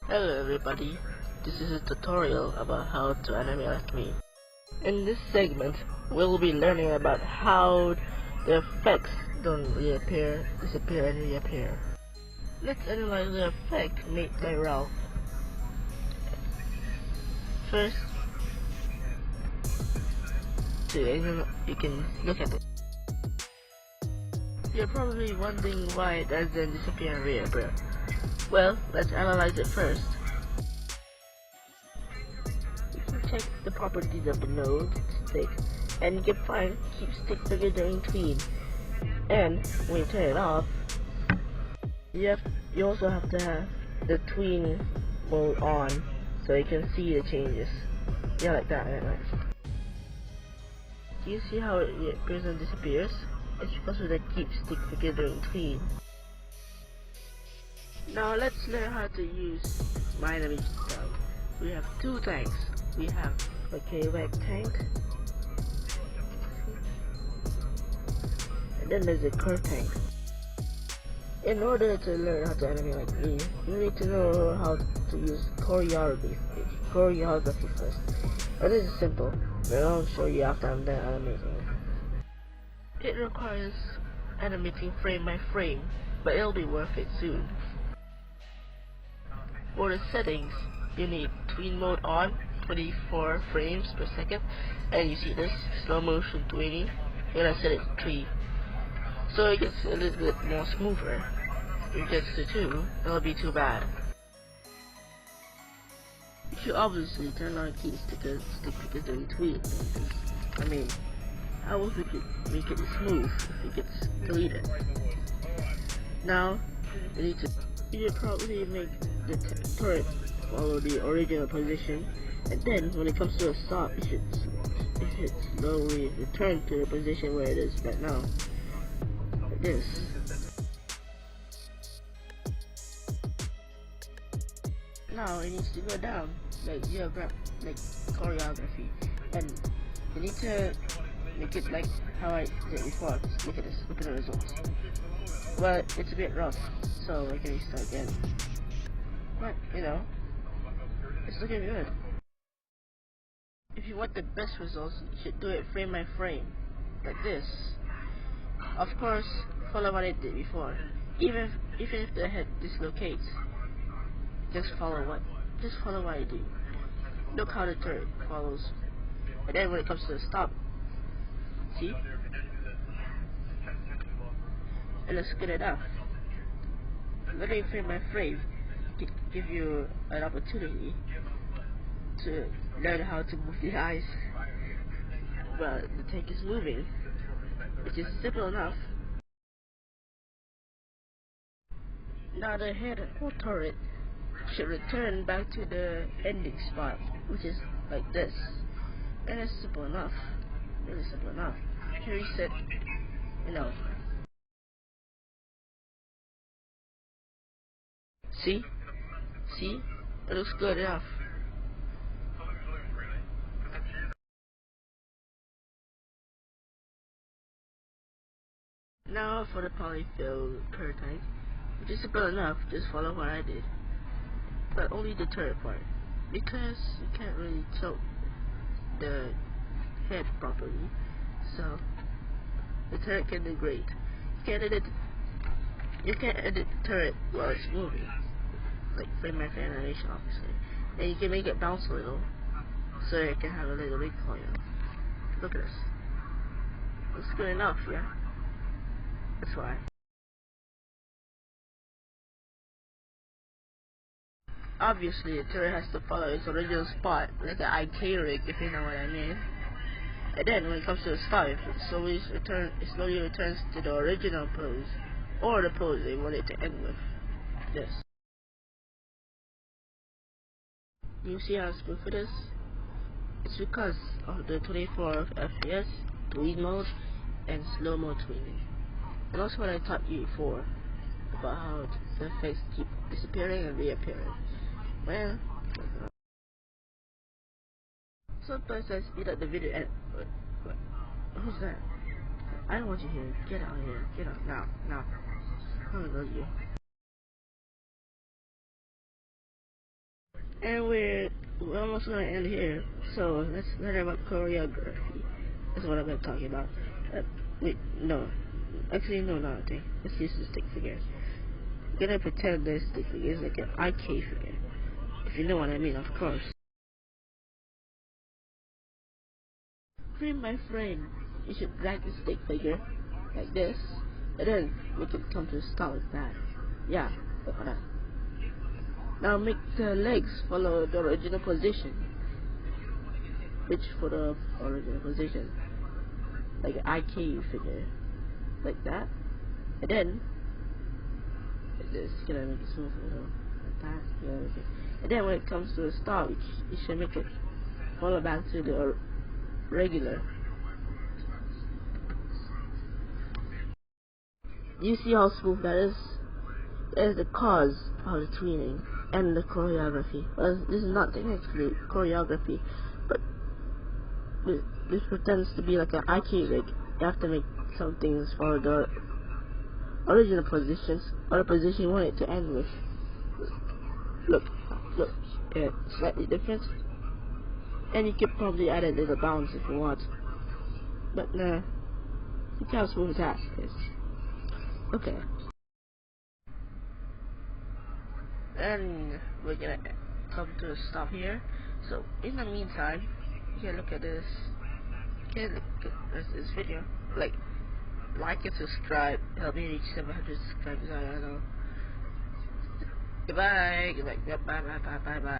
Hello everybody, this is a tutorial about how to animate like me. In this segment, we'll be learning about how the effects don't reappear, disappear and reappear. Let's analyze the effect made by Ralph. First, you can look at it. You're probably wondering why it doesn't disappear and reappear. Well, let's analyze it first. Check the properties of the node, stick, and you can find keep stick figure during tween. And when you turn it off, you also have to have the tween mode on so you can see the changes. Yeah, like that. Do you see how it appears and disappears? It's because of the keep stick figure during tween. Now let's learn how to use my animate tag. We have two tags. We have a KWAG tank, and then there's a curve tank. In order to learn how to animate like me, you need to know how to use choreography first. And this is simple, but I'll show you after I'm done animating. It requires animating frame by frame, but it'll be worth it soon. For the settings, you need tween mode on, 24 frames per second, and you see this slow motion tweening. You're gonna set it to 3, so it gets a little bit more smoother. If it gets to 2, it'll be too bad. You should obviously turn on key stick figures during tween. I mean, how else would you make it smooth if it gets deleted? Now, you probably make the turret follow the original position, and then when it comes to a stop, it should slowly return to the position where it is right now, like this. Now it needs to go down like choreography, and you need to make it like how I did before. Look at this, look at the results. But it's a bit rough, so I can restart again. But it's looking good. If you want the best results, you should do it frame by frame, like this. Of course, follow what I did before. Even if the head dislocates, just follow what I do. Look how the turret follows. And then when it comes to the stop, see? And it's good enough. Letting frame by frame give you an opportunity to learn how to move the eyes while the tank is moving, which is simple enough. Now the head or turret should return back to the ending spot, which is like this. And it's simple enough, really simple enough. You can reset, See? It looks good enough. Now for the polyfill curve tank, which is simple enough, just follow what I did. But only the turret part, because you can't really tilt the head properly, so the turret can do great. You can't edit the turret while it's moving, like frame by frame animation obviously. And you can make it bounce a little, so it can have a little recoil. Look at this. It's good enough, yeah? That's why. Obviously, the turret has to follow its original spot, like an IK rig, if you know what I mean. And then, when it comes to the stop, it slowly returns to the original pose, or the pose they want it to end with. This. You see how smooth it is? It's because of the 24 FPS, tween mode, and slow-mo tweening. And also what I taught you before, about how the effects keep disappearing and reappearing. Well, sometimes I speed up the video and... What? Who's that? I don't want you here. Get out here. Get out. Now. I'm gonna go you. And we're almost gonna end here. So let's learn about choreography. That's what I've been talking about. Wait, no. Actually, no, not a thing. Let's use the stick figure. I'm gonna pretend this stick figure is like an IK figure. If you know what I mean, of course. Frame by frame, you should drag the stick figure like this, and then make it come to a stop like that. Yeah, like that. Now make the legs follow the original position. Reach for the original position, like an IK figure, like that. And then, like this, you gotta make it smooth a little, like that. You gotta make it. And then when it comes to a stop, you should make it follow back to the regular. You see how smooth that is? That is the cause of the tweening and the choreography. Well, this is not technically choreography, but this pretends to be like an IK rig. You have to make some things for the original positions or the position you want it to end with. Look, yeah, slightly different. And you could probably add a little bounce if you want. But nah, look how smooth that is. Okay. And we're gonna come to a stop here. So in the meantime, you can look at this. You can look at this video. Like and subscribe. Help me reach 700 subscribers. I don't know. Goodbye. Goodbye. Bye. Bye. Bye. Bye. Bye.